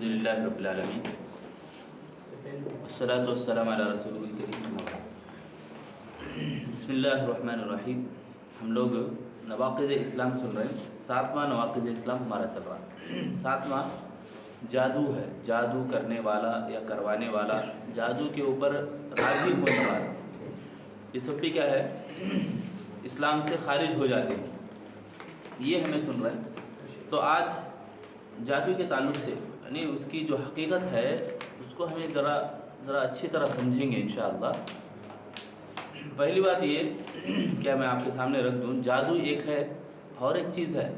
الحمدللہ رب العالمین والصلاة والسلام علی رسول الکریم. بسم اللہ الرحمن الرحیم. ہم لوگ نواقض اسلام سن رہے ہیں. 7واں نواقض اسلام ہمارا چل رہا ہے. 7واں جادو ہے. جادو کرنے والا یا کروانے والا، جادو کے اوپر راضی ہونے والا، یہ سب بھی کیا ہے؟ اسلام سے خارج ہو جاتے ہیں. یہ ہمیں سن رہے ہیں. تو آج جادو کے تعلق سے یعنی اس کی جو حقیقت ہے اس کو ہمیں ذرا اچھی طرح سمجھیں گے انشاءاللہ. پہلی بات یہ کیا میں آپ کے سامنے رکھ دوں، جادو ایک ہے اور ایک چیز ہے.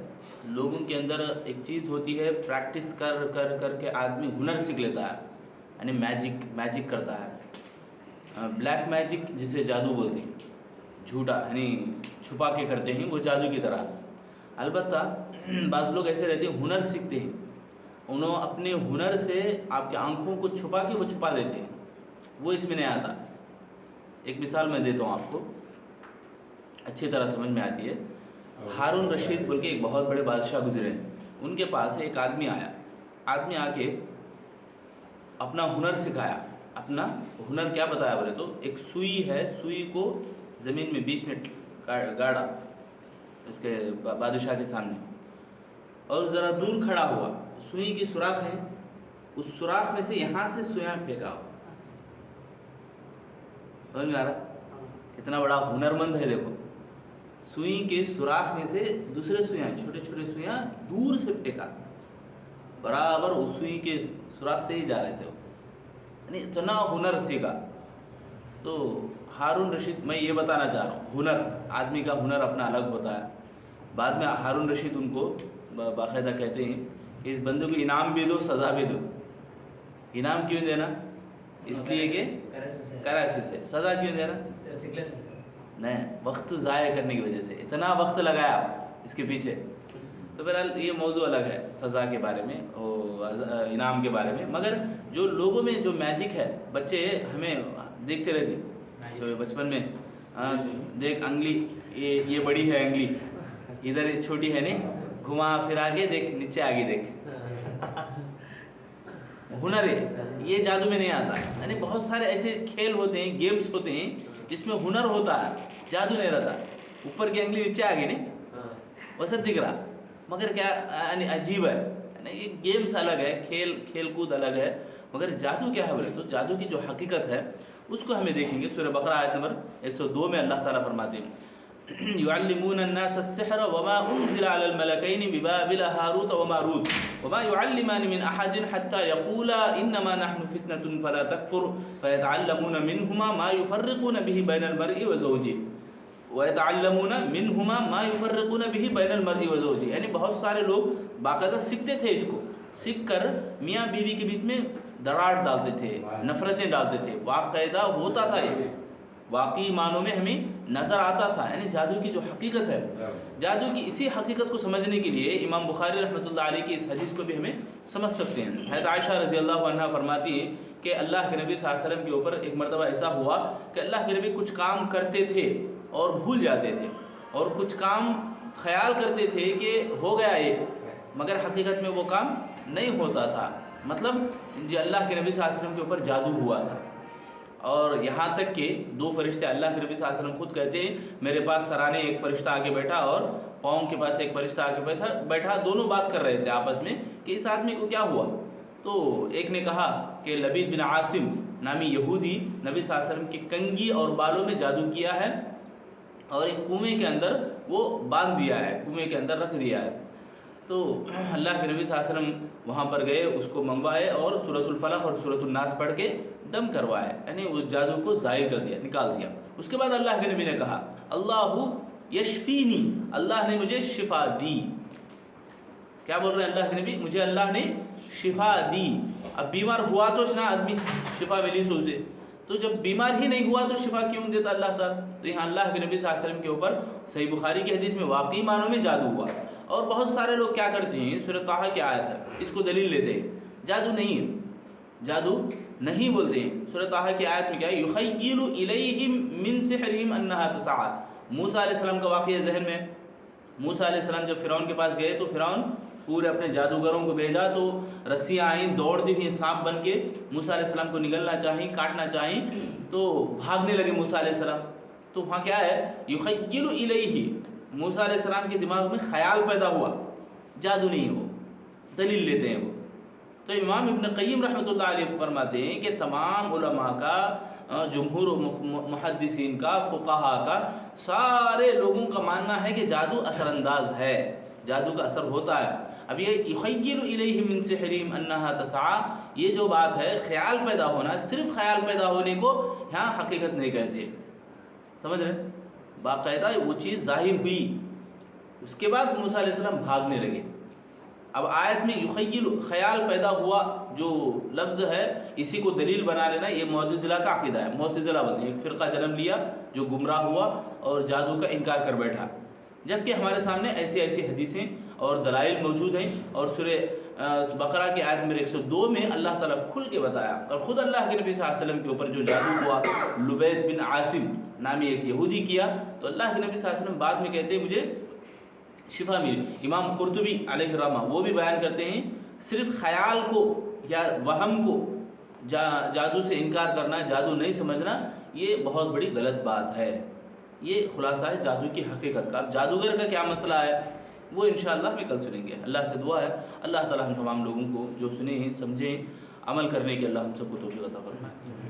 لوگوں کے اندر ایک چیز ہوتی ہے، پریکٹس کر کر کر کے آدمی ہنر سیکھ لیتا ہے، یعنی میجک کرتا ہے. بلیک میجک جسے جادو بولتے ہیں، جھوٹا یعنی چھپا کے کرتے ہیں، وہ جادو کی طرح. البتہ بعض لوگ ایسے رہتے ہیں ہنر سیکھتے ہیں، انہوں اپنے ہنر سے آپ کے آنکھوں کو چھپا کے وہ چھپا دیتے ہیں، وہ اس میں نہیں آتا. ایک مثال میں دیتا ہوں آپ کو، اچھی طرح سمجھ میں آتی ہے. ہارون رشید بول کے ایک بہت بڑے بادشاہ گزرے ہیں. ان کے پاس ایک آدمی آیا. آدمی آ کے اپنا ہنر سکھایا. اپنا ہنر کیا بتایا بولے تو ایک سوئی ہے، سوئی کو زمین میں بیچ میں گاڑا اس کے بادشاہ کے سامنے، اور ذرا دور کھڑا ہوا. سوئی کی سوراخ ہے، اس سوراخ میں سے یہاں سے سویاں پھینکا ہوا. سمجھ میں آ رہا؟ کتنا بڑا ہنرمند ہے. دیکھو، سوئی کے سوراخ میں سے دوسرے سویاں، چھوٹے چھوٹے سویاں دور سے پھینکا، برابر اس سوئی کے سوراخ سے ہی جا رہے تھے وہ. یعنی اتنا ہنر سیکھا. تو ہارون رشید، میں یہ بتانا چاہ رہا ہوں، ہنر، آدمی کا ہنر اپنا الگ ہوتا ہے. بعد میں ہارون رشید ان کو باقاعدہ کہتے ہیں کہ اس بندے کو انعام بھی دو، سزا بھی دو. انعام کیوں دینا؟ اس لیے کہ کراچی سے. سزا کیوں دینا؟ نہیں، وقت ضائع کرنے کی وجہ سے. اتنا وقت لگایا اس کے پیچھے. تو بہرحال یہ موضوع الگ ہے، سزا کے بارے میں اور انعام کے بارے میں. مگر جو لوگوں میں جو میجک ہے، بچے ہمیں دیکھتے رہتے جو بچپن میں، دیکھ انگلی، یہ بڑی ہے انگلی، ادھر چھوٹی ہے نہیں، گھما پھرا کے دیکھ، نیچے آگے دیکھ. ہنر ہے یہ، جادو میں نہیں آتا. یعنی بہت سارے ایسے کھیل ہوتے ہیں، گیمز ہوتے ہیں جس میں ہنر ہوتا ہے، جادو نہیں رہتا. اوپر کی انگلی نیچے آگے نہیں، ویسا دکھ رہا، مگر کیا یعنی عجیب ہے. یعنی یہ گیمز الگ ہے، کھیل کود الگ ہے. مگر جادو کیا ہے بولے تو جادو کی جو حقیقت ہے اس کو ہمیں دیکھیں گے. سورہ بقرہ آیت نمبر 102 میں اللہ تعالیٰ فرماتے ہیں يعلمون الناس السحر وما انزل على الملكين ببابل هاروت وماروت وما يعلمان من احد حتى يقولا انما نحن فتنة فلا تكفر فيتعلمون منهما ما يفرقون به بين المرء وزوجه ويتعلمون منهما ما يفرقون به بين المرء وزوجه. یعنی بہت سارے لوگ باقاعدہ سیکھتے تھے، اس کو سیکھ کر میاں بیوی کے بیچ میں دراڑ ڈالتے تھے، نفرتیں ڈالتے تھے. باقاعدہ ہوتا تھا، یہ واقعی معنوں میں ہمیں نظر آتا تھا. یعنی جادو کی جو حقیقت ہے، جادو کی اسی حقیقت کو سمجھنے کے لیے امام بخاری رحمۃ اللہ علیہ کی اس حدیث کو بھی ہمیں سمجھ سکتے ہیں. حضرت عائشہ رضی اللہ عنہا فرماتی ہیں کہ اللہ کے نبی صلی اللہ علیہ وسلم کے اوپر ایک مرتبہ ایسا ہوا کہ اللہ کے نبی کچھ کام کرتے تھے اور بھول جاتے تھے، اور کچھ کام خیال کرتے تھے کہ ہو گیا یہ، مگر حقیقت میں وہ کام نہیں ہوتا تھا. مطلب جو اللہ کے نبی صلی اللہ علیہ وسلم کے اوپر جادو ہوا تھا. اور یہاں تک کہ 2 فرشتے، اللہ کے نبی صلی اللہ علیہ وسلم خود کہتے ہیں میرے پاس سرانے ایک فرشتہ آ کے بیٹھا اور پاؤں کے پاس ایک فرشتہ آ کے بیٹھا، دونوں بات کر رہے تھے آپس میں کہ اس آدمی کو کیا ہوا. تو ایک نے کہا کہ لبید بن عاصم نامی یہودی نبی صلی اللہ علیہ وسلم کی کنگھی اور بالوں میں جادو کیا ہے اور ایک کنویں کے اندر وہ باندھ دیا ہے، کنویں کے اندر رکھ دیا ہے. تو اللہ کے نبی صلی اللہ علیہ وسلم وہاں پر گئے، اس کو منگوائے اور سورۃ الفلق اور سورۃ الناس پڑھ کے دم کروائے. یعنی اس جادو کو ضائع کر دیا، نکال دیا. اس کے بعد اللہ کے نبی نے کہا اللہ یشفینی، اللہ نے مجھے شفا دی. کیا بول رہے ہیں اللہ کے نبی؟ مجھے اللہ نے شفا دی. اب بیمار ہوا تو نہ آدمی شفا ملی سو سے، تو جب بیمار ہی نہیں ہوا تو شفا کیوں دیتا اللہ تعالیٰ؟ تو یہاں اللہ کے نبی صلی اللہ علیہ وسلم کے اوپر صحیح بخاری کی حدیث میں واقعی معنوں میں جادو ہوا. اور بہت سارے لوگ کیا کرتے ہیں، سورۃ طٰہٰ کی آیت ہے، اس کو دلیل لیتے ہیں. جادو نہیں ہے، جادو نہیں بولتے ہیں. سورۃ طٰہٰ کی آیت میں کیا ہے، یخیل الیہم من سحرہم انہا تسعیٰ. موسیٰ علیہ السلام کا واقعہ ذہن میں. موسیٰ علیہ السلام جب فرعون کے پاس گئے تو فرعون پورے اپنے جادوگروں کو بھیجا تو رسیاں آئیں دوڑتی ہوئی سانپ بن کے موسیٰ علیہ السلام کو نگلنا چاہیں کاٹنا چاہیں تو بھاگنے لگے موسیٰ علیہ السلام. تو وہاں کیا ہے یخیل الیہ موسیٰ علیہ السلام کے دماغ میں خیال پیدا ہوا, جادو نہیں ہے وہ, دلیل لیتے ہیں وہ. تو امام ابن قیم رحمۃ اللہ علیہ فرماتے ہیں کہ تمام علماء کا جمہور محدثین کا فقہا کا سارے لوگوں کا ماننا ہے کہ جادو اثر انداز ہے, جادو کا اثر ہوتا ہے. اب یہ یخیل الیہ من سحرہم انہا تسعی, یہ جو بات ہے خیال پیدا ہونا, صرف خیال پیدا ہونے کو یہاں حقیقت نہیں کہتے, سمجھ رہے ہیں, باقاعدہ وہ چیز ظاہر ہوئی. اس کے بعد موسیٰ علیہ السلام بھاگنے لگے. اب آیت میں یخیل خیال پیدا ہوا جو لفظ ہے اسی کو دلیل بنا لینا یہ معتزلہ کا عقیدہ ہے. معتزلہ بولتے ہیں ایک فرقہ جنم لیا جو گمراہ ہوا اور جادو کا انکار کر بیٹھا, جبکہ ہمارے سامنے ایسی ایسی حدیثیں اور دلائل موجود ہیں. اور سورہ بقرہ کی آیت نمبر 102 میں اللہ تعالیٰ کھل کے بتایا, اور خود اللہ کے نبی صلی اللہ علیہ وسلم کے اوپر جو جادو ہوا لبید بن عاصم نامی ایک یہودی کیا, تو اللہ کے نبی صلی اللہ علیہ وسلم بعد میں کہتے ہیں مجھے شفا ملی. امام قرطبی علیہ الرحمہ وہ بھی بیان کرتے ہیں صرف خیال کو یا وہم کو جادو سے انکار کرنا, جادو نہیں سمجھنا, یہ بہت بڑی غلط بات ہے. یہ خلاصہ ہے جادو کی حقیقت کا. اب جادوگر کا کیا مسئلہ ہے وہ انشاءاللہ ہمیں کل سنیں گے. اللہ سے دعا ہے اللہ تعالی ہم تمام لوگوں کو جو سنے ہیں سمجھیں عمل کرنے کے اللہ ہم سب کو توفیق عطا فرمائے.